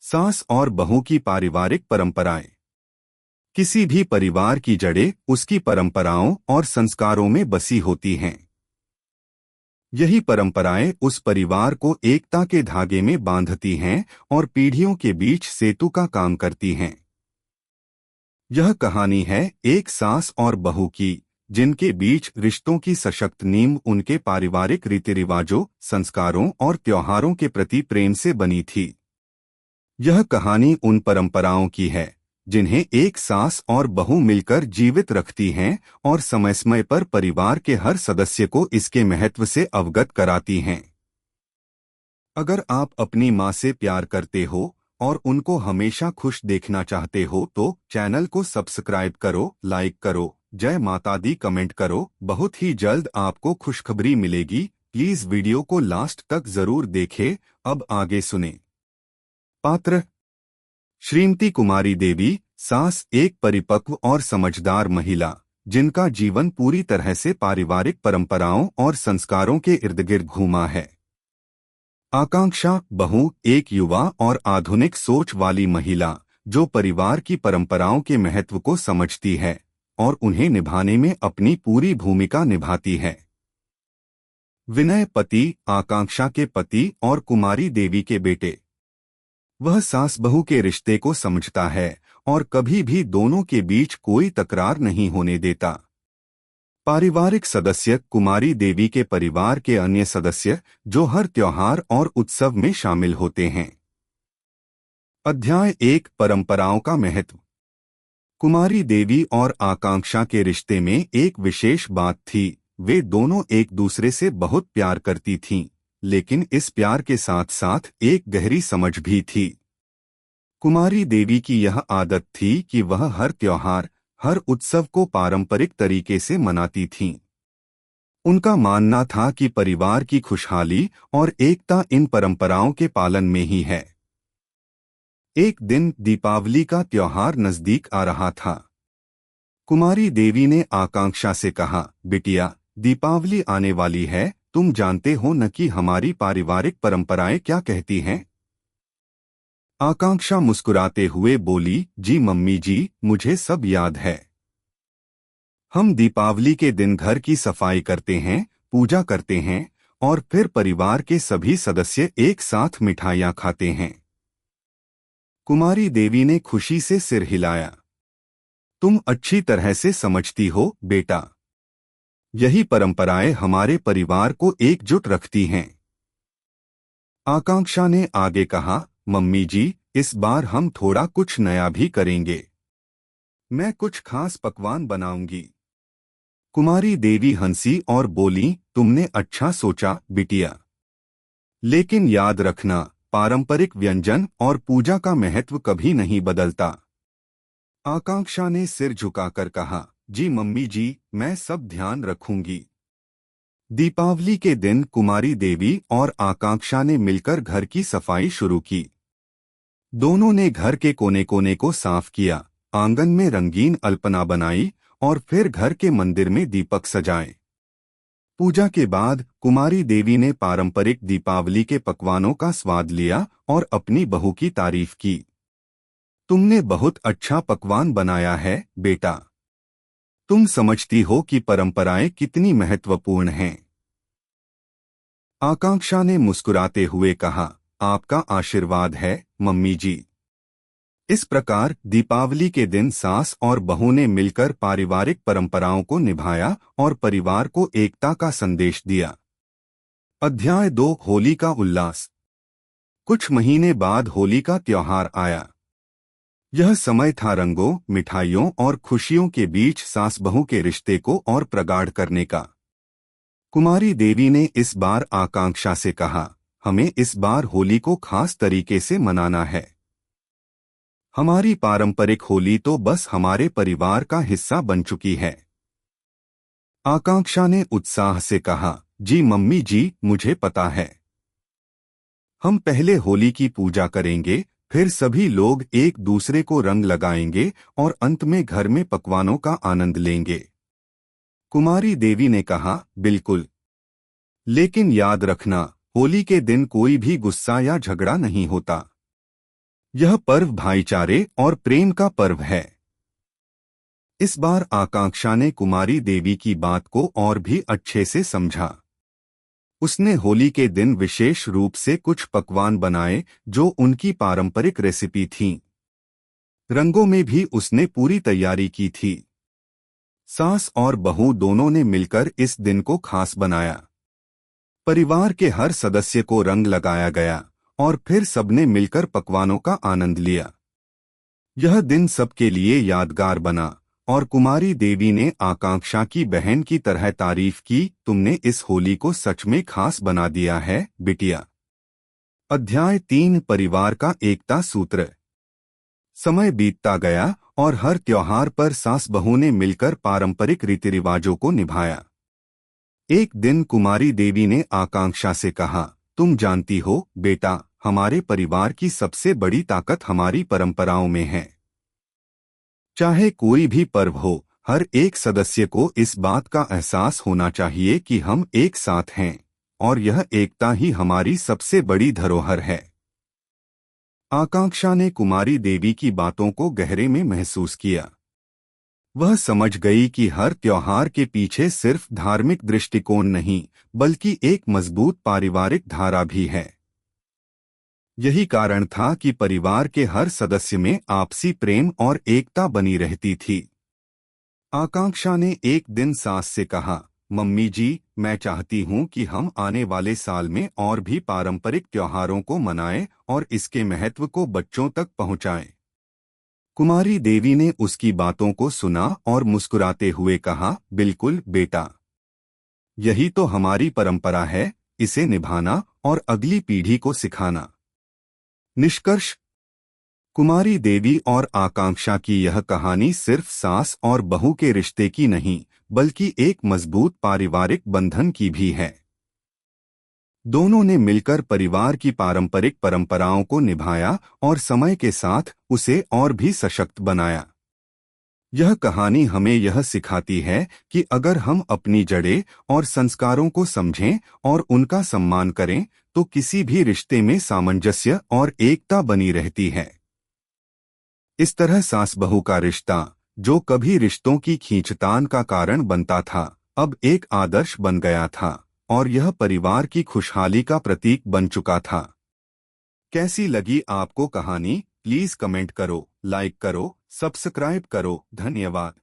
सास और बहू की पारिवारिक परंपराएं। किसी भी परिवार की जड़ें उसकी परंपराओं और संस्कारों में बसी होती हैं। यही परंपराएं उस परिवार को एकता के धागे में बांधती हैं और पीढ़ियों के बीच सेतु का काम करती हैं। यह कहानी है एक सास और बहू की, जिनके बीच रिश्तों की सशक्त नींव उनके पारिवारिक रीति रिवाजों, संस्कारों और त्योहारों के प्रति प्रेम से बनी थी। यह कहानी उन परंपराओं की है जिन्हें एक सास और बहू मिलकर जीवित रखती हैं और समय समय पर परिवार के हर सदस्य को इसके महत्व से अवगत कराती हैं। अगर आप अपनी माँ से प्यार करते हो और उनको हमेशा खुश देखना चाहते हो तो चैनल को सब्सक्राइब करो, लाइक करो, जय माता दी कमेंट करो। बहुत ही जल्द आपको खुशखबरी मिलेगी। प्लीज वीडियो को लास्ट तक जरूर देखें। अब आगे सुने। पात्र: श्रीमती कुमारी देवी, सास, एक परिपक्व और समझदार महिला जिनका जीवन पूरी तरह से पारिवारिक परंपराओं और संस्कारों के इर्द गिर्द घूमा है। आकांक्षा, बहू, एक युवा और आधुनिक सोच वाली महिला जो परिवार की परंपराओं के महत्व को समझती है और उन्हें निभाने में अपनी पूरी भूमिका निभाती है। विनय, पति, आकांक्षा के पति और कुमारी देवी के बेटे। वह सास बहू के रिश्ते को समझता है और कभी भी दोनों के बीच कोई तकरार नहीं होने देता। पारिवारिक सदस्य: कुमारी देवी के परिवार के अन्य सदस्य जो हर त्योहार और उत्सव में शामिल होते हैं। अध्याय 1: परंपराओं का महत्व। कुमारी देवी और आकांक्षा के रिश्ते में एक विशेष बात थी। वे दोनों एक दूसरे से बहुत प्यार करती थीं, लेकिन इस प्यार के साथ साथ एक गहरी समझ भी थी। कुमारी देवी की यह आदत थी कि वह हर त्योहार, हर उत्सव को पारंपरिक तरीके से मनाती थीं। उनका मानना था कि परिवार की खुशहाली और एकता इन परंपराओं के पालन में ही है। एक दिन दीपावली का त्योहार नजदीक आ रहा था। कुमारी देवी ने आकांक्षा से कहा, बिटिया, दीपावली आने वाली है, तुम जानते हो न कि हमारी पारिवारिक परंपराएं क्या कहती हैं? आकांक्षा मुस्कुराते हुए बोली, जी मम्मी जी, मुझे सब याद है। हम दीपावली के दिन घर की सफाई करते हैं, पूजा करते हैं और फिर परिवार के सभी सदस्य एक साथ मिठाइयाँ खाते हैं। कुमारी देवी ने खुशी से सिर हिलाया। तुम अच्छी तरह से समझती हो, बेटा। यही परंपराएं हमारे परिवार को एकजुट रखती हैं। आकांक्षा ने आगे कहा, मम्मी जी, इस बार हम थोड़ा कुछ नया भी करेंगे। मैं कुछ खास पकवान बनाऊंगी। कुमारी देवी हंसी और बोली, तुमने अच्छा सोचा, बिटिया। लेकिन याद रखना, पारंपरिक व्यंजन और पूजा का महत्व कभी नहीं बदलता। आकांक्षा ने सिर झुकाकर कहा, जी मम्मी जी, मैं सब ध्यान रखूंगी। दीपावली के दिन कुमारी देवी और आकांक्षा ने मिलकर घर की सफाई शुरू की। दोनों ने घर के कोने कोने को साफ किया, आंगन में रंगीन अल्पना बनाई और फिर घर के मंदिर में दीपक सजाए। पूजा के बाद कुमारी देवी ने पारंपरिक दीपावली के पकवानों का स्वाद लिया और अपनी बहू की तारीफ की। तुमने बहुत अच्छा पकवान बनाया है, बेटा। तुम समझती हो कि परंपराएं कितनी महत्वपूर्ण हैं। आकांक्षा ने मुस्कुराते हुए कहा, आपका आशीर्वाद है, मम्मी जी। इस प्रकार दीपावली के दिन सास और बहू ने मिलकर पारिवारिक परंपराओं को निभाया और परिवार को एकता का संदेश दिया। अध्याय 2: होली का उल्लास। कुछ महीने बाद होली का त्योहार आया। यह समय था रंगों, मिठाइयों और खुशियों के बीच सास बहू के रिश्ते को और प्रगाढ़ करने का। कुमारी देवी ने इस बार आकांक्षा से कहा, हमें इस बार होली को खास तरीके से मनाना है। हमारी पारंपरिक होली तो बस हमारे परिवार का हिस्सा बन चुकी है। आकांक्षा ने उत्साह से कहा, जी मम्मी जी, मुझे पता है। हम पहले होली की पूजा करेंगे, फिर सभी लोग एक दूसरे को रंग लगाएंगे और अंत में घर में पकवानों का आनंद लेंगे। कुमारी देवी ने कहा, बिल्कुल। लेकिन याद रखना, होली के दिन कोई भी गुस्सा या झगड़ा नहीं होता। यह पर्व भाईचारे और प्रेम का पर्व है। इस बार आकांक्षा ने कुमारी देवी की बात को और भी अच्छे से समझा। उसने होली के दिन विशेष रूप से कुछ पकवान बनाए जो उनकी पारंपरिक रेसिपी थीं। रंगों में भी उसने पूरी तैयारी की थी। सास और बहू दोनों ने मिलकर इस दिन को खास बनाया। परिवार के हर सदस्य को रंग लगाया गया और फिर सबने मिलकर पकवानों का आनंद लिया। यह दिन सबके लिए यादगार बना और कुमारी देवी ने आकांक्षा की बहन की तरह तारीफ की, तुमने इस होली को सच में खास बना दिया है बिटिया। अध्याय 3 परिवार का एकता सूत्र। समय बीतता गया और हर त्योहार पर सास बहू ने मिलकर पारंपरिक रीति रिवाजों को निभाया। एक दिन कुमारी देवी ने आकांक्षा से कहा, तुम जानती हो बेटा, हमारे परिवार की सबसे बड़ी ताकत हमारी परंपराओं में है। चाहे कोई भी पर्व हो, हर एक सदस्य को इस बात का एहसास होना चाहिए कि हम एक साथ हैं और यह एकता ही हमारी सबसे बड़ी धरोहर है। आकांक्षा ने कुमारी देवी की बातों को गहरे में महसूस किया। वह समझ गई कि हर त्योहार के पीछे सिर्फ धार्मिक दृष्टिकोण नहीं, बल्कि एक मजबूत पारिवारिक धारा भी है। यही कारण था कि परिवार के हर सदस्य में आपसी प्रेम और एकता बनी रहती थी। आकांक्षा ने एक दिन सास से कहा, मम्मी जी, मैं चाहती हूँ कि हम आने वाले साल में और भी पारंपरिक त्योहारों को मनाएं और इसके महत्व को बच्चों तक पहुँचाएं। कुमारी देवी ने उसकी बातों को सुना और मुस्कुराते हुए कहा, बिल्कुल बेटा, यही तो हमारी परंपरा है, इसे निभाना और अगली पीढ़ी को सिखाना। निष्कर्ष, कुमारी देवी और आकांक्षा की यह कहानी सिर्फ सास और बहू के रिश्ते की नहीं, बल्कि एक मजबूत पारिवारिक बंधन की भी है। दोनों ने मिलकर परिवार की पारंपरिक परंपराओं को निभाया और समय के साथ उसे और भी सशक्त बनाया। यह कहानी हमें यह सिखाती है कि अगर हम अपनी जड़ें और संस्कारों को समझें और उनका सम्मान करें, तो किसी भी रिश्ते में सामंजस्य और एकता बनी रहती है। इस तरह सास बहू का रिश्ता, जो कभी रिश्तों की खींचतान का कारण बनता था, अब एक आदर्श बन गया था और यह परिवार की खुशहाली का प्रतीक बन चुका था। कैसी लगी आपको कहानी? प्लीज कमेंट करो, लाइक करो, सब्सक्राइब करो। धन्यवाद।